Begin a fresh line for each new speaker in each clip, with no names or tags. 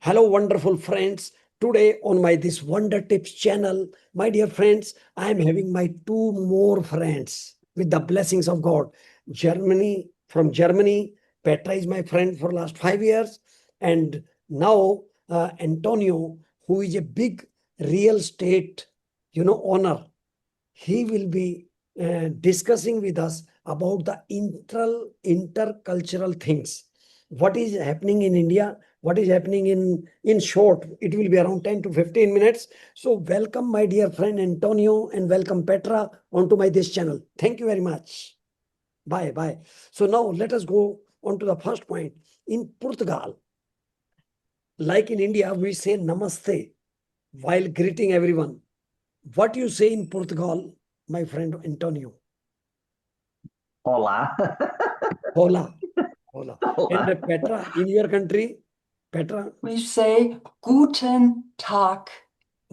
Hello, wonderful friends. Today on my this Wonder Tips channel, my dear friends, I am having my two more friends with the blessings of God. From Germany, Petra is my friend for last 5 years, and now Antonio, who is a big real estate, owner. He will be discussing with us about the intercultural things. What is happening in India? What is happening in short? It will be around 10 to 15 minutes. So welcome, my dear friend Antonio, and welcome Petra onto my this channel. Thank you very much. Bye. So now let us go on to the first point. In Portugal, like in India, we say namaste while greeting everyone. What you say in Portugal, my friend Antonio?
Olá.
Hola. Hola. And
Olá.
Petra, in your country, Petra,
We say Guten Tag.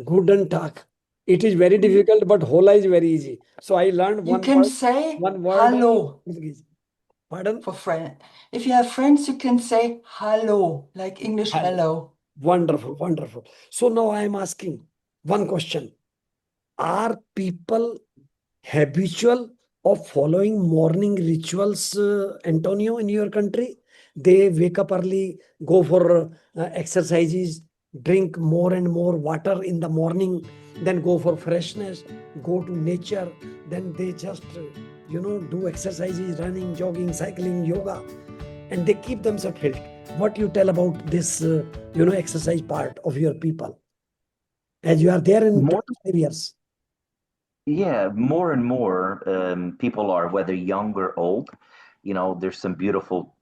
Guten Tag. It is very difficult, but hola is very easy. So I learned
You
one
can
word,
say
one word in
Hallo
Portuguese. Pardon?
for friend. If you have friends, you can say Hallo, like English hello.
Wonderful. So now I am asking one question. Are people habitual of following morning rituals, Antonio, in your country? They wake up early, go for exercises, drink more and more water in the morning, then go for freshness, go to nature, then they just, do exercises, running, jogging, cycling, yoga, and they keep themselves fit. What you tell about this, exercise part of your people, as you are there in
More,
25 years?
yeah, more and more people are, whether young or old. There's some beautiful,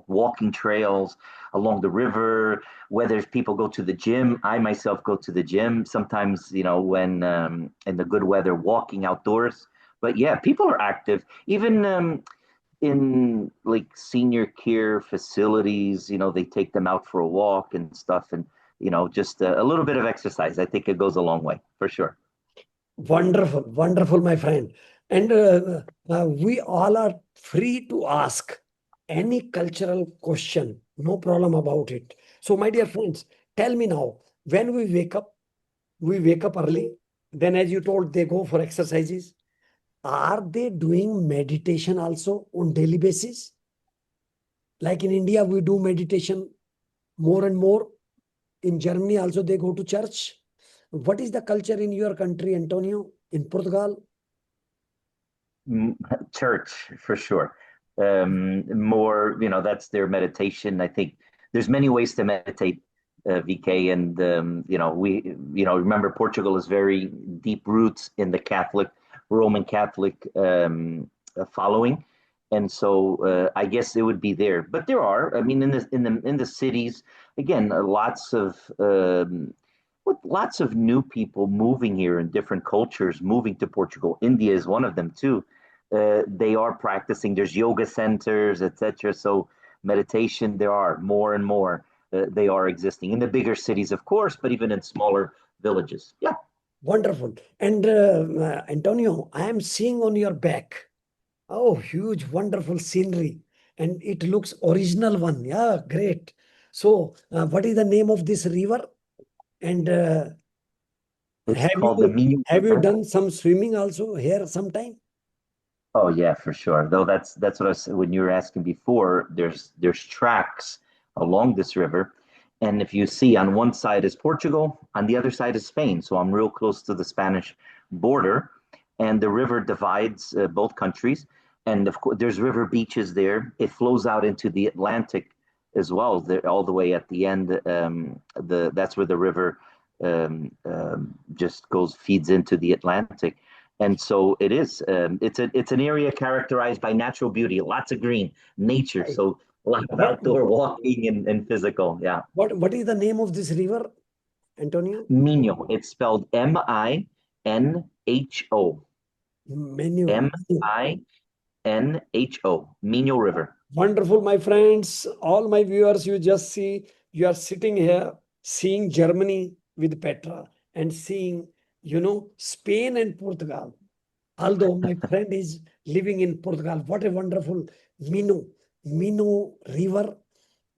walking trails along the river. Whether people go to the gym, I myself go to the gym sometimes, when in the good weather, walking outdoors. But yeah, people are active. Even in like senior care facilities, they take them out for a walk and stuff. And, just a little bit of exercise. I think it goes a long way for sure.
Wonderful, my friend. And we all are free to ask any cultural question. No problem about it. So, my dear friends, tell me now, when we wake up early. Then, as you told, they go for exercises. Are they doing meditation also on daily basis? Like in India, we do meditation more and more. In Germany, also they go to church. What is the culture in your country, Antonio, in Portugal?
Church for sure. More, that's their meditation. I think there's many ways to meditate, VK, and remember Portugal is very deep roots in the Catholic, Roman Catholic following, and so I guess it would be there. But there are, I mean, in the cities, again, with lots of new people moving here in different cultures, moving to Portugal. India is one of them too. They are practicing. There's yoga centers, etc. So meditation, there are more and more. They are existing in the bigger cities, of course, but even in smaller villages. Yeah.
Wonderful. And Antonio, I am seeing on your back, oh, huge, wonderful scenery. And it looks original one. Yeah, great. So, what is the name of this river? And
It's
have
called the
you
Minho
have you
River.
done some swimming also here sometime?
Oh yeah, for sure. Though that's what I was when you were asking before. There's tracks along this river, and if you see on one side is Portugal, on the other side is Spain. So I'm real close to the Spanish border, and the river divides both countries. And of course, there's river beaches there. It flows out into the Atlantic as well. There, all the way at the end, that's where the river just goes feeds into the Atlantic. And so it is. It's an area characterized by natural beauty, lots of green, nature.
Right.
So a lot of
What,
outdoor walking and physical. Yeah.
what is the name of this river, Antonio?
Minho. It's spelled Minho.
Menu.
Minho. Minho River.
Wonderful, my friends. All my viewers, you just see, you are sitting here seeing Germany with Petra and seeing, Spain and Portugal. Although my friend is living in Portugal, what a wonderful Minho River.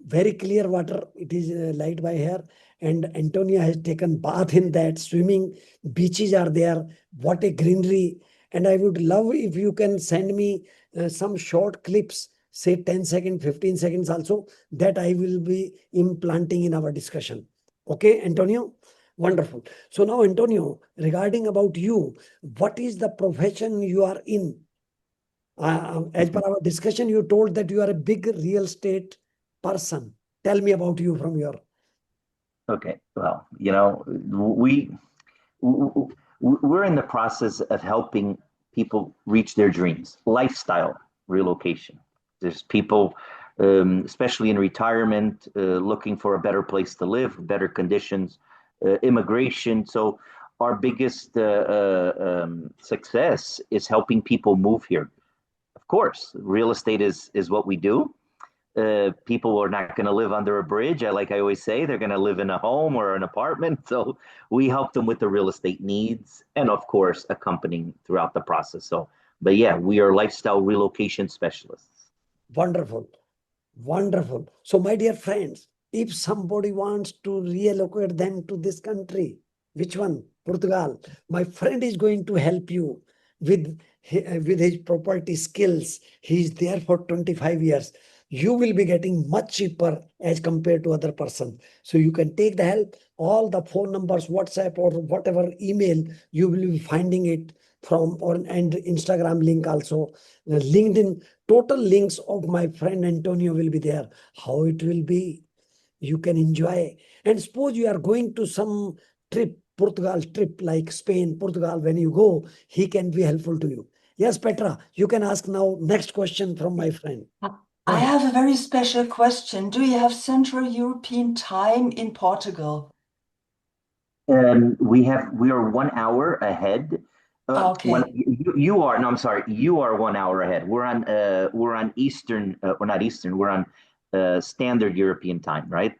very clear water. It is light by here. And Antonio has taken bath in that. Swimming beaches are there. What a greenery. And I would love if you can send me some short clips, say 10 seconds, 15 seconds also, that I will be implanting in our discussion. Okay, Antonio? Wonderful. So now, Antonio, regarding about you, what is the profession you are in? As per our discussion, you told that you are a big real estate person. Tell me about you from your.
Okay, well, we're in the process of helping people reach their dreams, lifestyle relocation. There's people, especially in retirement, looking for a better place to live, better conditions, immigration. So our biggest success is helping people move here. Of course, real estate is what we do. People are not going to live under a bridge. Like I always say, they're going to live in a home or an apartment. So we help them with the real estate needs and, of course, accompanying throughout the process. So, but yeah, we are lifestyle relocation specialists.
Wonderful. Wonderful. So, my dear friends, if somebody wants to relocate them to this country, which one? Portugal. My friend is going to help you with his property skills. He is there for 25 years. You will be getting much cheaper as compared to other person. So you can take the help. All the phone numbers, WhatsApp or whatever email, you will be finding it from and Instagram link also. LinkedIn, total links of my friend Antonio will be there. How it will be, you can enjoy. And suppose you are going to some trip, Portugal trip like Spain, Portugal, when you go, he can be helpful to you. Yes, Petra, you can ask now next question from my friend.
I have a very special question. Do you have Central European time in Portugal?
We are 1 hour ahead.
Okay.
You are, no, I'm sorry, you are 1 hour ahead. We're on Eastern, we're not Eastern, we're on Standard European time, right?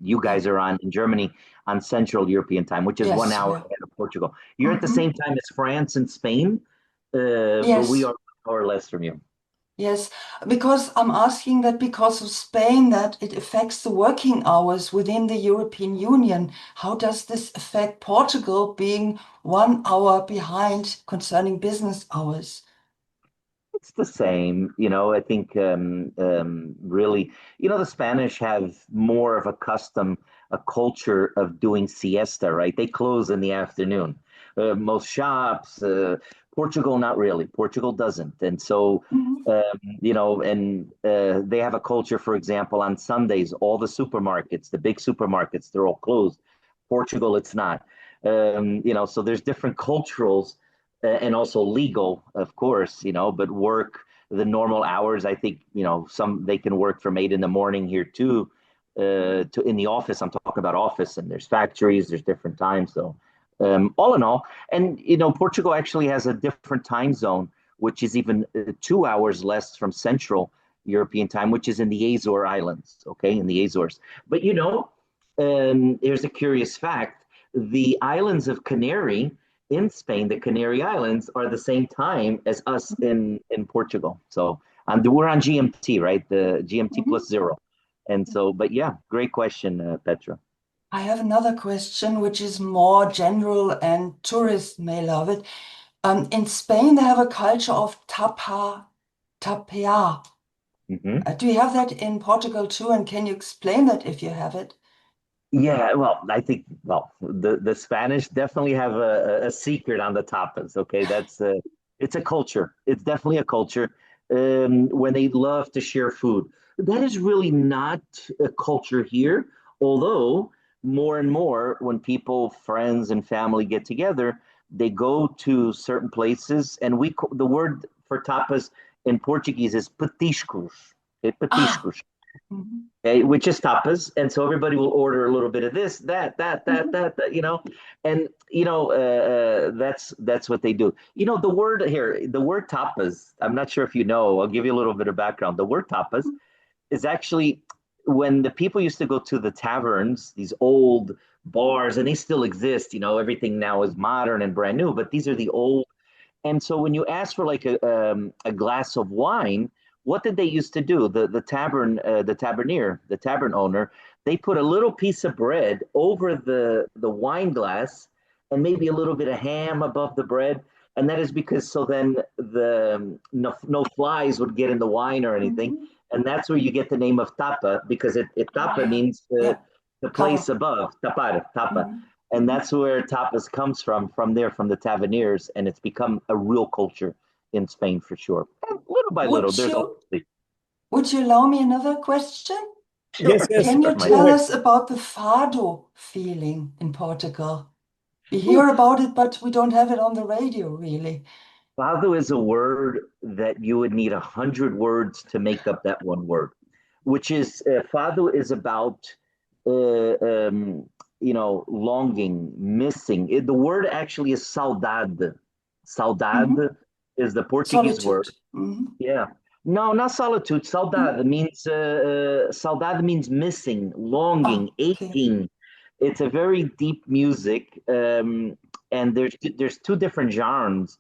You guys are on in Germany on Central European time, which is
Yes,
1 hour
yeah.
ahead of Portugal. You're at the
Mhm.
same time as France and Spain, but we
Yes.
are 1 hour less from you.
Yes, because I'm asking that because of Spain, that it affects the working hours within the European Union. How does this affect Portugal being 1 hour behind concerning business hours?
It's the same, I think really, the Spanish have more of a custom, a culture of doing siesta, right? They close in the afternoon. Most shops, Portugal, not really. Portugal doesn't. And so,
Mhm.
and they have a culture, for example, on Sundays, all the supermarkets, the big supermarkets, they're all closed. Portugal, it's not. So there's different culturals and also legal, of course, but work the normal hours. I think, some they can work from 8 in the morning here too, to in the office. I'm talking about office, and there's factories, there's different times. So, all in all, and Portugal actually has a different time zone, which is even 2 hours less from Central European time, which is in the Azore Islands. Okay, in the Azores. But here's a curious fact: the islands of Canary in Spain, the Canary Islands, are the same time as us in Portugal. So we're on GMT, right? The GMT
Mhm.
plus zero. And so, but yeah, great question, Petra.
I have another question, which is more general and tourists may love it. In Spain, they have a culture of tapea.
Hmm.
Do you have that in Portugal too? And can you explain that if you have it?
Yeah, well, I think, well, the Spanish definitely have a secret on the tapas. Okay, it's a culture. It's definitely a culture when they love to share food. That is really not a culture here, although more and more when people, friends and family get together, they go to certain places, and the word for tapas in Portuguese is petiscos. Okay,
Ah.
petiscos.
Mhm.
Okay, which is tapas, and so everybody will order a little bit of this,
Mhm.
and that's what they do. The word here, the word tapas. I'm not sure if you know. I'll give you a little bit of background. The word tapas is actually when the people used to go to the taverns, these old bars, and they still exist. Everything now is modern and brand new, but these are the old. And so when you ask for like a glass of wine, what did they used to do? The tabernier, the tavern owner, they put a little piece of bread over the wine glass and maybe a little bit of ham above the bread. And that is because so then no flies would get in the wine or anything.
Mhm.
And that's where you get the name of tapa, because tapa
Yeah.
means
Yeah.
the
Cover.
place above, tapar, tapa.
Mhm.
And that's where tapas comes from there, from the taverniers, and it's become a real culture in Spain for sure. And little by little,
Would
there's
you
obviously,
would you allow me another question?
Yes,
sure,
yes.
Can you
sure, my
Go
tell
dear.
ahead.
us about the fado feeling in Portugal? We
Ooh,
hear about it, but we don't have it on the radio, really.
Fado is a word that you would need 100 words to make up that one word, which is fado is about uh, um, longing, missing. The word actually is saudade.
Mhm.
Saudade is the Portuguese word.
Solitude. Mhm.
Yeah. No, not solitude.
Mhm.
Saudade means missing, longing,
Ah, okay.
aching. It's a very deep music, and there's two different genres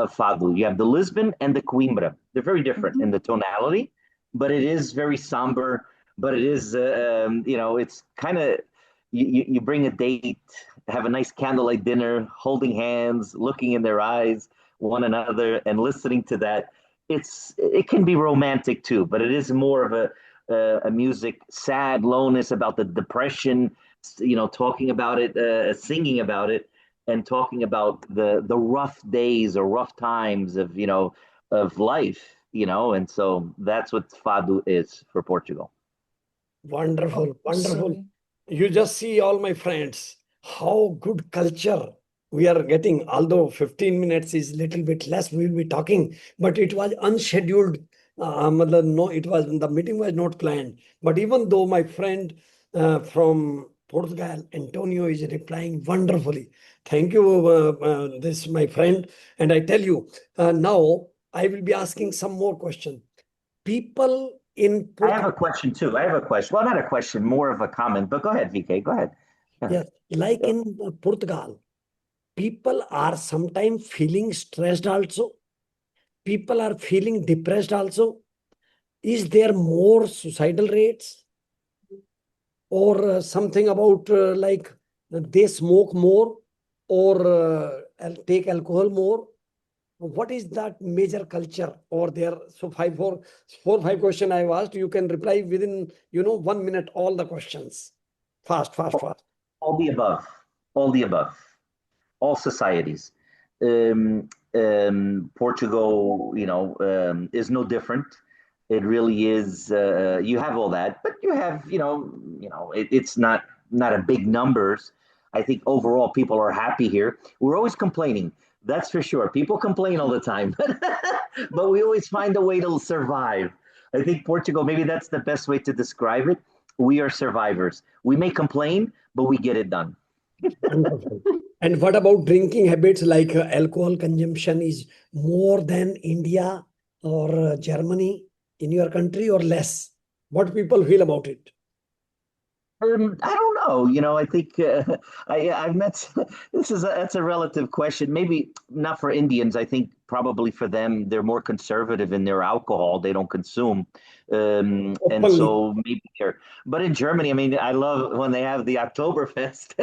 of fado. You have the Lisbon and the Coimbra. They're very different in
Mhm.
the tonality, but it is very somber. But it is, it's kind of you bring a date, have a nice candlelight dinner, holding hands, looking in their eyes, one another, and listening to that. It can be romantic too, but it is more of a music, sad lowness about the depression, talking about it, singing about it, and talking about the rough days or rough times of life, and so that's what fado is for Portugal.
Oh,
Wonderful, wonderful.
sorry.
You just see all my friends, how good culture we are getting. Although 15 minutes is little bit less, we will be talking, but it was unscheduled. No, the meeting was not planned. But even though my friend from Portugal, Antonio, is replying wonderfully. Thank you, this my friend. And I tell you, now I will be asking some more questions. People in
I have
Portugal.
a question too. I have a question. Well, not a question, more of a comment, but go ahead, VK. Go ahead.
Yes, like
Yeah.
in Portugal, people are sometimes feeling stressed also. People are feeling depressed also. Is there more suicidal rates or something about like they smoke more or take alcohol more? What is that major culture over there? So four, five question I've asked. You can reply within 1 minute all the questions. Fast, fast, fast.
All the above. All the above. All societies. Portugal, is no different. It really is. You have all that, but you have, it's not a big numbers. I think overall people are happy here. We're always complaining. That's for sure. People complain all the time, but we always find a way to survive. I think Portugal, maybe that's the best way to describe it. We are survivors. We may complain, but we get it done.
Wonderful. And what about drinking habits like alcohol consumption is more than India or Germany in your country or less? What people feel about it?
I don't know. I think I've met. That's a relative question. Maybe not for Indians. I think probably for them, they're more conservative in their alcohol. They don't consume, and
Openly.
so maybe they're. But in Germany, I mean, I love when they have the Oktoberfest.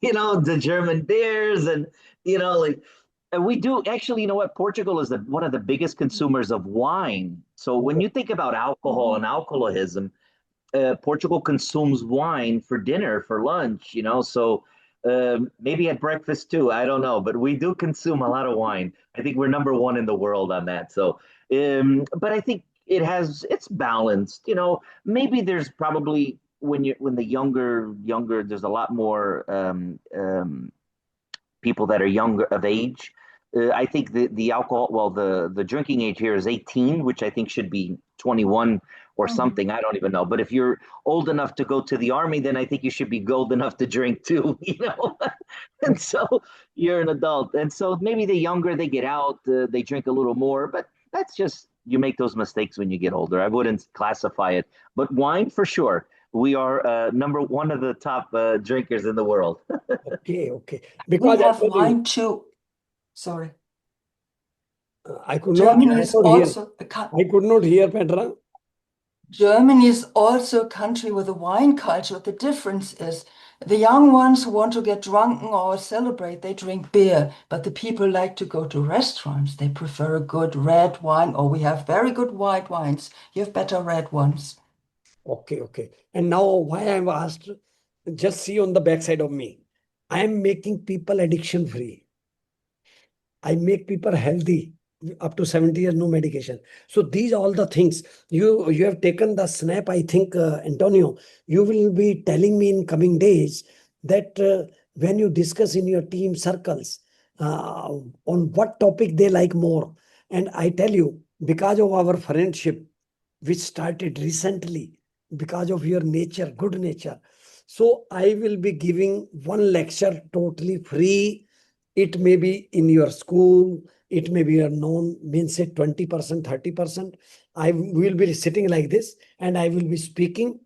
The German beers, and like. And we do actually, you know what? Portugal is one of the biggest consumers of wine. So when
Oh,
you think about alcohol and
Oh.
alcoholism, Portugal consumes wine for dinner, for lunch, so maybe at breakfast too. I don't know, but we do consume a lot of wine. I think we're number one in the world on that. So, but I think it's balanced. Maybe there's probably when the younger, there's a lot more people that are younger of age. I think the alcohol, well, the drinking age here is 18, which I think should be 21 or
Mhm.
something. I don't even know. But if you're old enough to go to the army, then I think you should be old enough to drink too, And so you're an adult. And so maybe the younger they get out, they drink a little more. But that's just, you make those mistakes when you get older. I wouldn't classify it. But wine for sure. We are number one of the top drinkers in the world.
okay, okay.
We
Because I
have
tell you,
wine too. Sorry.
I could
Germany
not
is
hear.
also
I could not hear, Petra.
Germany is also a country with a wine culture. The difference is the young ones who want to get drunken or celebrate, they drink beer. But the people like to go to restaurants. They prefer a good red wine, or we have very good white wines. You have better red ones.
Okay, okay. And now why I'm asked, just see on the backside of me. I am making people addiction free. I make people healthy up to 70 years, no medication. So these are all the things. You have taken the snap, I think, Antonio. You will be telling me in coming days that when you discuss in your team circles on what topic they like more. And I tell you, because of our friendship, which started recently, because of your nature, good nature. So I will be giving one lecture totally free. It may be in your school, it may be your known, means say 20%, 30%. I will be sitting like this and I will be speaking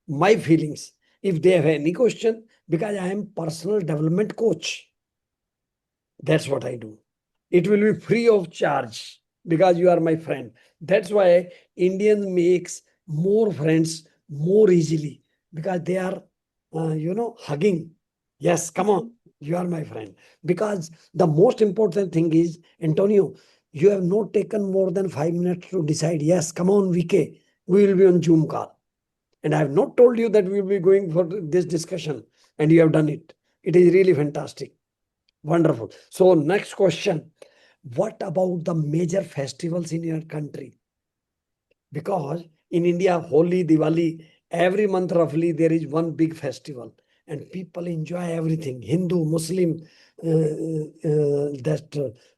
my feelings. If they have any question, because I am personal development coach. That's what I do. It will be free of charge because you are my friend. That's why Indians makes more friends more easily because they are, hugging. Yes, come on, you are my friend. Because the most important thing is, Antonio, you have not taken more than 5 minutes to decide. Yes, come on, VK, we will be on Zoom call. And I have not told you that we will be going for this discussion, and you have done it. It is really fantastic. Wonderful. So next question. What about the major festivals in your country? Because in India, Holi, Diwali, every month roughly there is one big festival and people enjoy everything. Hindu, Muslim,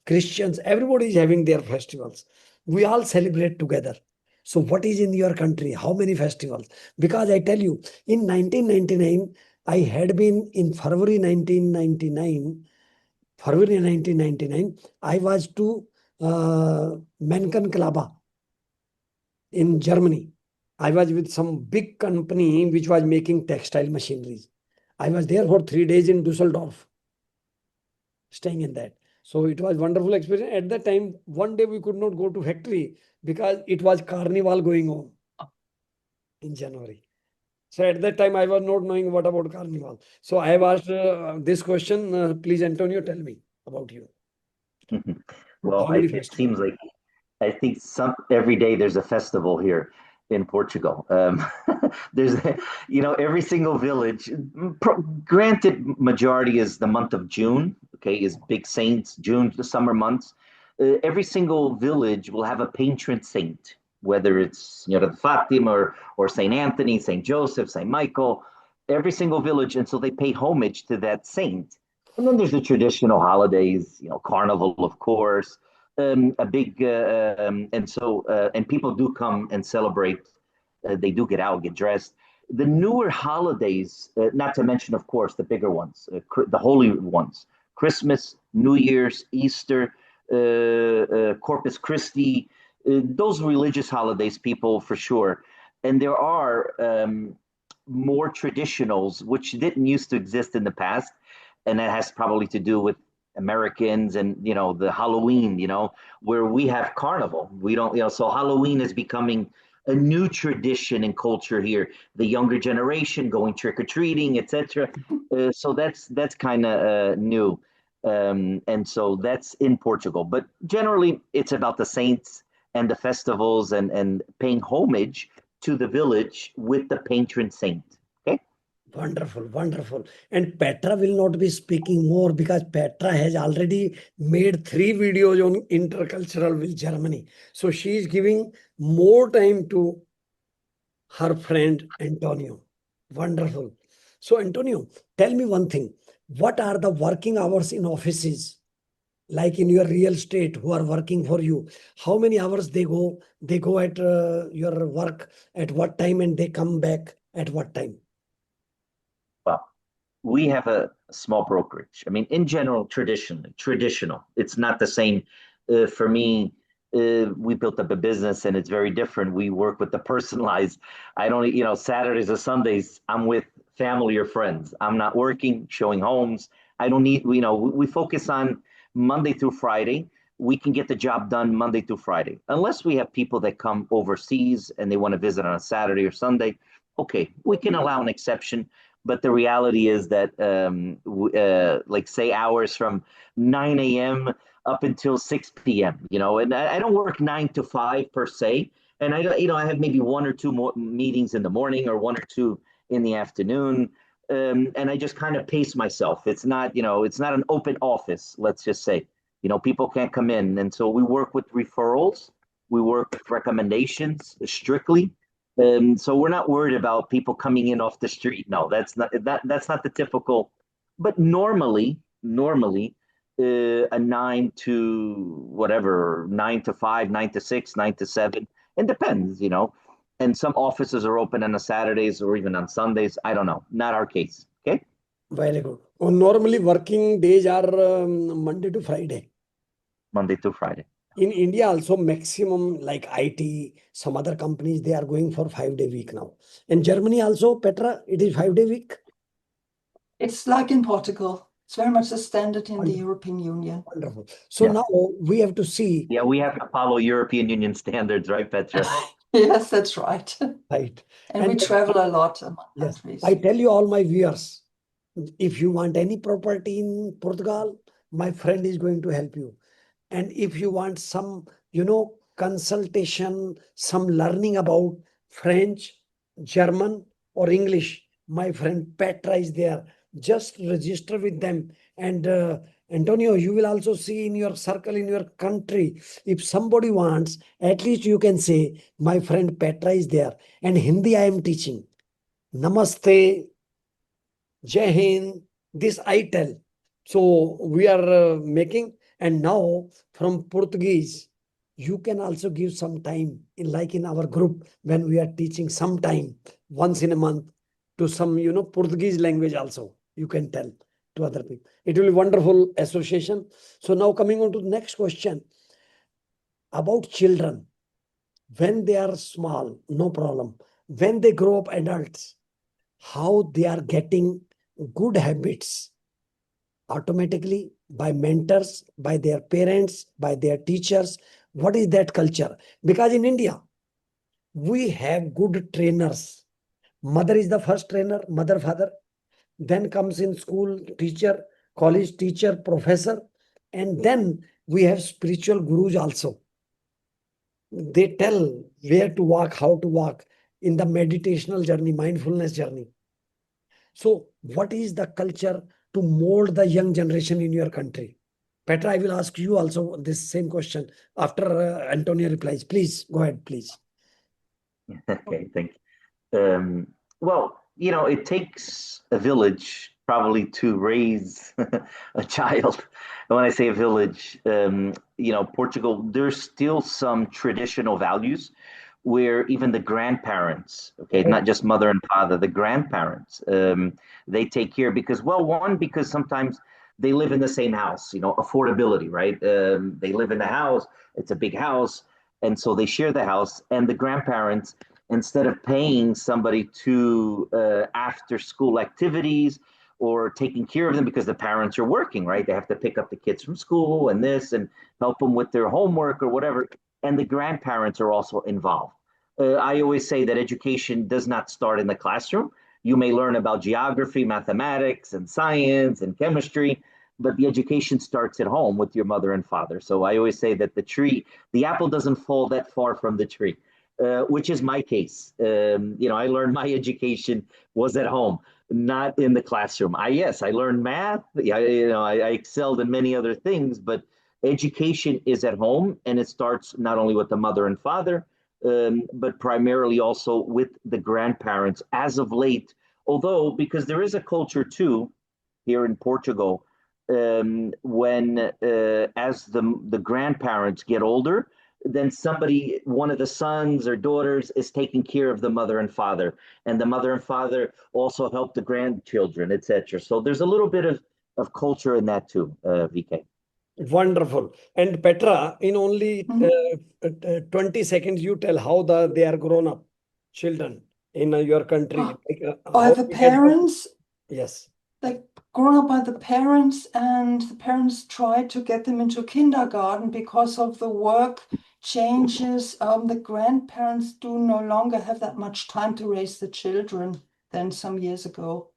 Christians, everybody is having their festivals. We all celebrate together. So what is in your country? How many festivals? Because I tell you, in 1999, I had been in February 1999, I was to Menkenklaba in Germany. I was with some big company which was making textile machineries. I was there for 3 days in Dusseldorf, staying in that. So it was wonderful experience. At that time, one day we could not go to factory because it was carnival going on in January. So at that time, I was not knowing what about carnival. So I have asked this question. Please, Antonio, tell me about you.
Well,
How many
it
festivals?
seems like I think every day there's a festival here in Portugal. There's, every single village. Granted, majority is the month of June. Okay, is big saints. June, the summer months. Every single village will have a patron saint, whether it's Fatima or Saint Anthony, Saint Joseph, Saint Michael. Every single village, and so they pay homage to that saint. And then there's the traditional holidays, Carnival, of course, a big, and people do come and celebrate. They do get out, get dressed. The newer holidays, not to mention, of course, the bigger ones, the holy ones, Christmas, New Year's, Easter, Corpus Christi, those religious holidays, people for sure. And there are more traditionals, which didn't used to exist in the past. And that has probably to do with Americans and the Halloween, where we have carnival. We don't, so Halloween is becoming a new tradition and culture here. The younger generation going trick or treating, etc. So that's kind of new, and so that's in Portugal. But generally, it's about the saints and the festivals and paying homage to the village with the patron saint. Okay.
Wonderful, wonderful. And Petra will not be speaking more because Petra has already made 3 videos on intercultural with Germany. So she is giving more time to her friend Antonio. Wonderful. So Antonio, tell me one thing. What are the working hours in offices? Like in your real estate who are working for you, how many hours they go at your work at what time and they come back at what time?
Well, we have a small brokerage. I mean, in general, traditional. It's not the same. For me, we built up a business and it's very different. We work with the personalized. I don't, Saturdays or Sundays, I'm with family or friends. I'm not working, showing homes. I don't need, we focus on Monday through Friday. we can get the job done Monday through Friday. Unless we have people that come overseas and they want to visit on a Saturday or Sunday, okay, we can allow an exception. But the reality is that, like say hours from 9 a.m. up until 6 p.m., and I don't work 9 to 5 per se. And I have maybe one or two more meetings in the morning or one or two in the afternoon. And I just kind of pace myself. It's not, it's not an open office, let's just say. People can't come in. And so we work with referrals. We work with recommendations strictly. So we're not worried about people coming in off the street. No, that's not the typical. But normally, a 9 to whatever, 9 to 5, 9 to 6, 9 to 7. It depends, And some offices are open on a Saturdays or even on Sundays. I don't know. Not our case. Okay.
Very good. Normally working days are Monday to Friday.
Monday to Friday.
In India also maximum like IT, some other companies, they are going for 5-day week now. In Germany also, Petra, it is 5-day week.
It's like in Portugal. It's very much the standard in the European Union.
Wonderful. So
Yeah.
now we have to see.
Yeah, we have to follow European Union standards, right, Petra?
Yes, that's right.
Right.
And we travel a lot among
Yes,
countries.
I tell you all my viewers, if you want any property in Portugal, my friend is going to help you. And if you want some, consultation, some learning about French, German, or English, my friend Petra is there. Just register with them. And Antonio, you will also see in your circle, in your country, if somebody wants, at least you can say, my friend Petra is there. And Hindi I am teaching. Namaste, Jai Hind, this I tell. So we are making, and now from Portuguese, you can also give some time, like in our group, when we are teaching some time, once in a month, to some, Portuguese language also, you can tell to other people. It will be wonderful association. So now coming on to the next question about children. When they are small, no problem. When they grow up adults, how they are getting good habits automatically by mentors, by their parents, by their teachers. What is that culture? Because in India, we have good trainers. Mother is the first trainer, mother, father. Then comes in school teacher, college teacher, professor. And then we have spiritual gurus also. They tell where to walk, how to walk in the meditational journey, mindfulness journey. So what is the culture to mold the young generation in your country? Petra, I will ask you also this same question after Antonio replies. Please go ahead, please.
Okay, thank you. Well, it takes a village probably to raise a child. And when I say a village, Portugal, there's still some traditional values where even the grandparents, okay, not just mother and father, the grandparents, they take care because sometimes they live in the same house, affordability, right? They live in the house, it's a big house, and so they share the house, and the grandparents, instead of paying somebody to after school activities or taking care of them because the parents are working, right? They have to pick up the kids from school and help them with their homework or whatever. And the grandparents are also involved. I always say that education does not start in the classroom. You may learn about geography, mathematics, and science and chemistry, but the education starts at home with your mother and father. So I always say that the apple doesn't fall that far from the tree. Which is my case. I learned my education was at home, not in the classroom. I learned math. I excelled in many other things, but education is at home, and it starts not only with the mother and father, but primarily also with the grandparents as of late. Although, because there is a culture too here in Portugal, when as the grandparents get older, then one of the sons or daughters is taking care of the mother and father, and the mother and father also help the grandchildren, etc. So there's a little bit of culture in that too, VK.
Wonderful. And Petra, in only 20 seconds, you tell how they are grown up children in your country.
By the parents?
Yes.
Like grown up by the parents, and the parents tried to get them into kindergarten because of the work changes. The grandparents do no longer have that much time to raise the children than some years ago.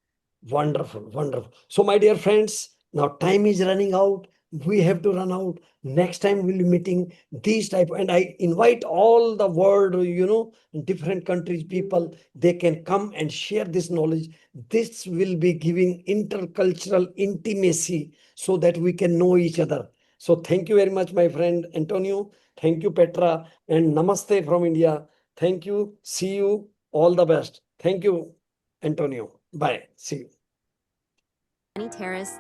Wonderful, wonderful. So, my dear friends, now time is running out. We have to run out. Next time we'll be meeting these type, and I invite all the world, different countries, people, they can come and share this knowledge. This will be giving intercultural intimacy so that we can know each other. So thank you very much, my friend Antonio. Thank you, Petra, and namaste from India. Thank you. See you. All the best. Thank you, Antonio. Bye. See you.
Terrace.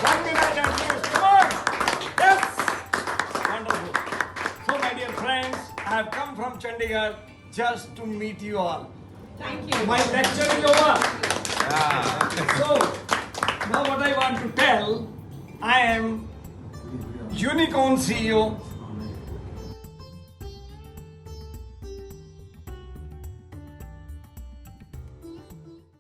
One minute and please, come on. Yes. Wonderful. So, my dear friends, I have come from Chandigarh just to meet you all.
Thank you.
My lecture is over. So, now what I want to tell, I am Unicorn CEO